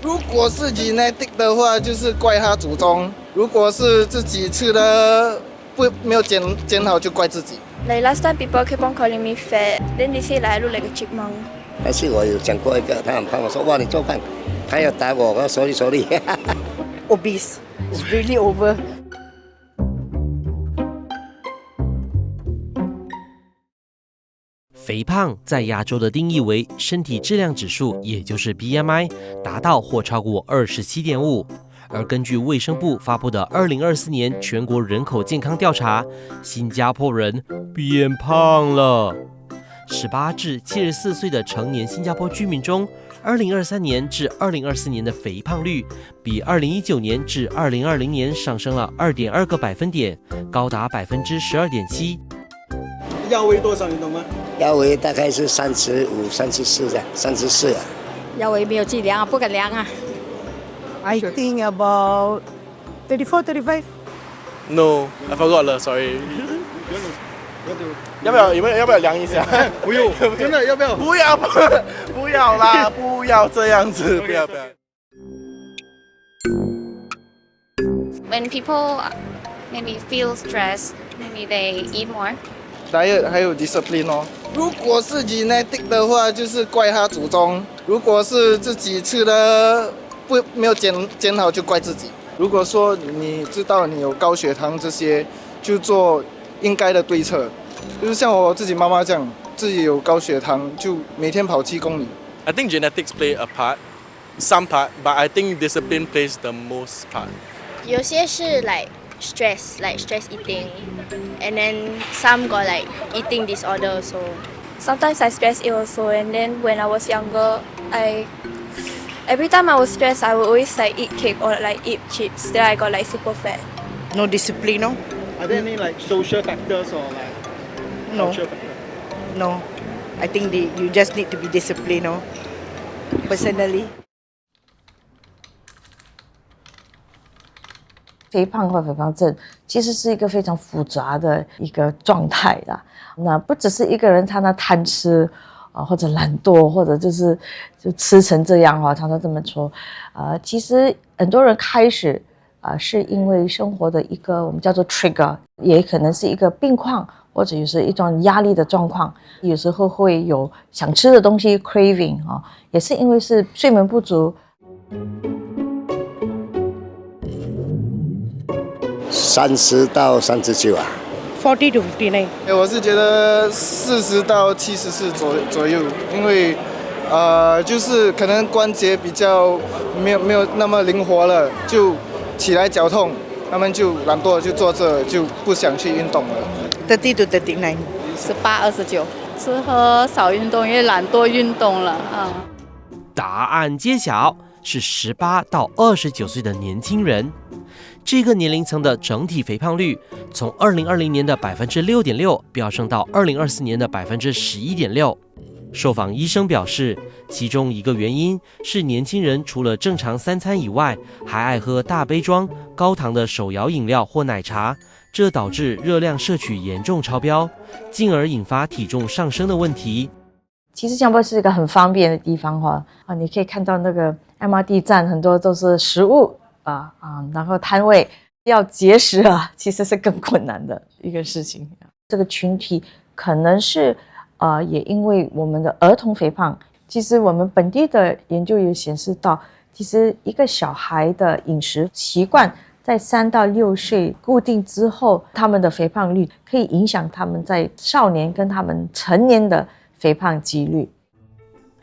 如果是 genetic 的话，就是怪他祖宗；如果是自己吃的没有煎好，就怪自己。Like last time people keep on calling me fat, then they say like I look like a chipmunk. 但是我有讲过一个，他很胖，我说哇你做胖，他要打我，我说sorry。Obese, it's really over. 肥胖在亚洲的定义为身体质量指数，也就是 BMI 达到或超过27.5。而根据卫生部发布的2024年全国人口健康调查，新加坡人变胖了。18至74岁的成年新加坡居民中，2023年至2024年的肥胖率比2019年至2020年上升了2.2个百分点，高达12.7%。腰围多少你懂吗？腰围大概是35、34的，34啊。腰围没有去量啊，不敢量啊。I think about 34, 35. No, I forgot 了 ，sorry。要不要量一下？不用，真的要不要？不要啦，不要这样子，不要。When people maybe feel stressed, maybe they eat more. diet 还有 discipline 哦。如果是 genetic 的话，就是怪他祖宗；如果是自己吃的没有煎好，就怪自己。如果说你知道你有高血糖这些，就做应该的对策。就是像我自己妈妈这样，自己有高血糖，就每天跑7公里。I think genetics play a part, some part, but I think discipline plays the most part. 有些是 like stress eating, and then some got like eating disorder also. Sometimes I stress eat also, and then when I was younger, every time I was stressed, I would always like eat cake or like eat chips. Then I got like super fat. No discipline, no? Are there any like social factors or like No. cultural factors? No. I think you just need to be disciplined, no? Personally. 肥胖或肥胖症其实是一个非常复杂的一个状态啦。那不只是一个人他那贪吃或者懒惰，或者就吃成这样常常这么说。其实很多人开始是因为生活的一个我们叫做 trigger， 也可能是一个病况，或者是一种压力的状况，有时候会有想吃的东西 craving 也是因为是睡眠不足。30到39啊。40 to 59. 我是觉得40到74左右，因为就是可能关节比较没有那么灵活了，就起来脚痛，他们就懒惰，就坐着，就不想去运动了。30 to 39. 18、29，吃喝少运动，因为懒惰运动了答案揭晓，是18到29岁的年轻人。这个年龄层的整体肥胖率从2020年的6.6%飙升到2024年的11.6%。受访医生表示，其中一个原因是年轻人除了正常3餐以外，还爱喝大杯装、高糖的手摇饮料或奶茶，这导致热量摄取严重超标，进而引发体重上升的问题。其实新加坡是一个很方便的地方你可以看到那个 MRT 站很多都是食物然后摊位要节食其实是更困难的一个事情。这个群体可能是也因为我们的儿童肥胖，其实我们本地的研究也显示到，其实一个小孩的饮食习惯在3到6岁固定之后，他们的肥胖率可以影响他们在少年跟他们成年的肥胖几率。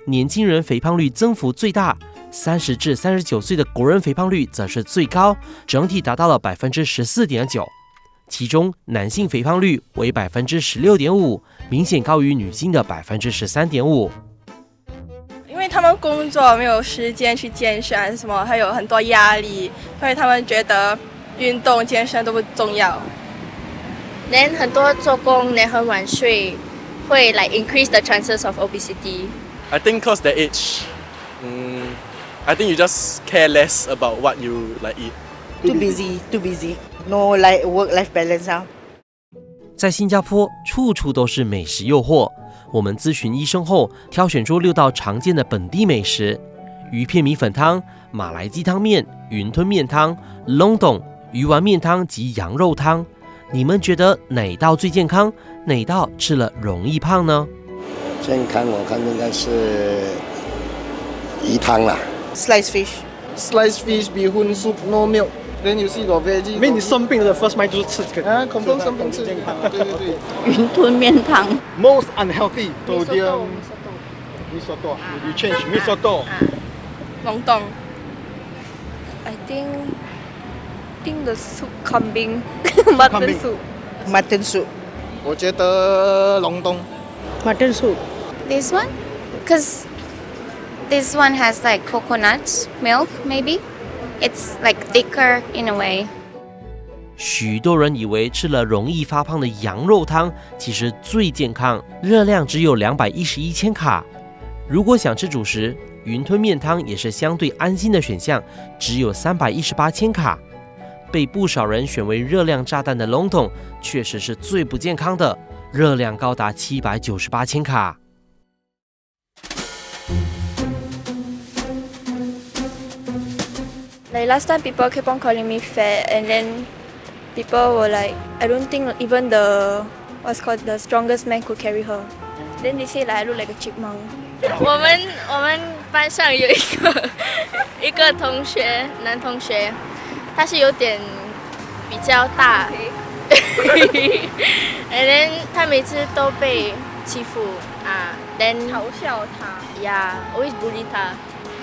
年轻人肥胖率增幅最大，30至39岁的国人肥胖率则是最高，整体达到了 14.9%。其中男性肥胖率为 16.5%， 明显高于女性的 13.5%。因为他们工作没有时间去健身还是什么，还有很多压力，所以他们觉得运动健身都不重要。Then 很多做工也很晚睡，会 like increase the chances of obesity. I think cause the age, I think you just care less about what you like eat. Too busy. No like work-life balance 在新加坡，处处都是美食诱惑。我们咨询医生后，挑选出6道常见的本地美食。鱼片米粉汤、马来鸡汤面、云吞面汤、lontong、鱼丸面汤及羊肉汤。你们觉得哪道最健康？哪道吃了容易胖呢？健康我看应该是鱼汤啦。Sliced fish. Sliced fish, bee hoon soup, no milk. Then you see got veggie. 因为你生病的 first mind 就是吃这个。啊，confirm 生病吃健康。对对对。云吞面汤。 Most unhealthy sodium. Mee soto. You change mee soto. Lontong. I think the soup kambing mutton Kambing. soup. Mutton soup. 我觉得隆冬。Mutton soup. This one? Because this one has like coconut milk, maybe. It's like thicker in a way. 许多人以为吃了容易发胖的羊肉汤，其实最健康，热量只有211千卡。如果想吃主食，云吞面汤也是相对安心的选项，只有318千卡。被不少人选为热量炸弹的lontong，确实是最不健康的，热量高达798千卡。Like last time, people keep on calling me fat, and then people were like, I don't think even the the strongest man could carry her. Then they say like I look like a chipmunk. 我们班上有一个同学，男同学，他是有点比较大，and then 他每次都被欺负啊，then 嘲笑他， yeah always bully 他，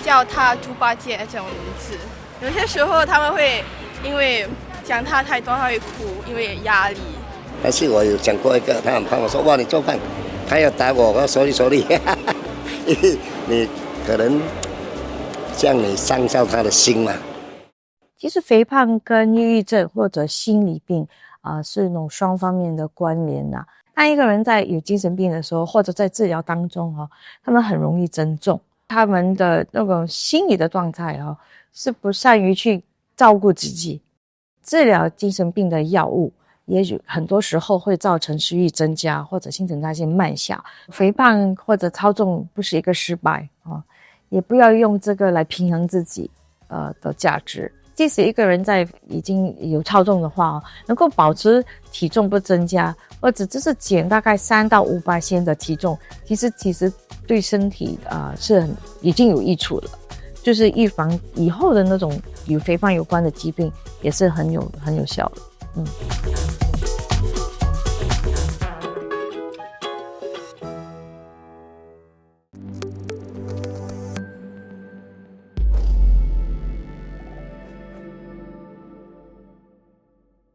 叫他猪八戒这种名字。有些时候他们会因为讲他太多，他会哭，因为有压力。但是我有讲过一个，他很胖，我说哇你做饭，他要打我，我说手里，因为你可能这样你伤到他的心嘛。其实肥胖跟抑郁症或者心理病是那种双方面的关联呐。当一个人在有精神病的时候，或者在治疗当中他们很容易增重，他们的那种心理的状态是不善于去照顾自己。治疗精神病的药物也许很多时候会造成食欲增加或者新陈代谢慢下。肥胖或者超重不是一个失败也不要用这个来平衡自己的价值。即使一个人在已经有超重的话能够保持体重不增加，或者只是减大概3到5%的体重，其实对身体是已经有益处了，就是预防以后的那种与肥胖有关的疾病也是很有效的。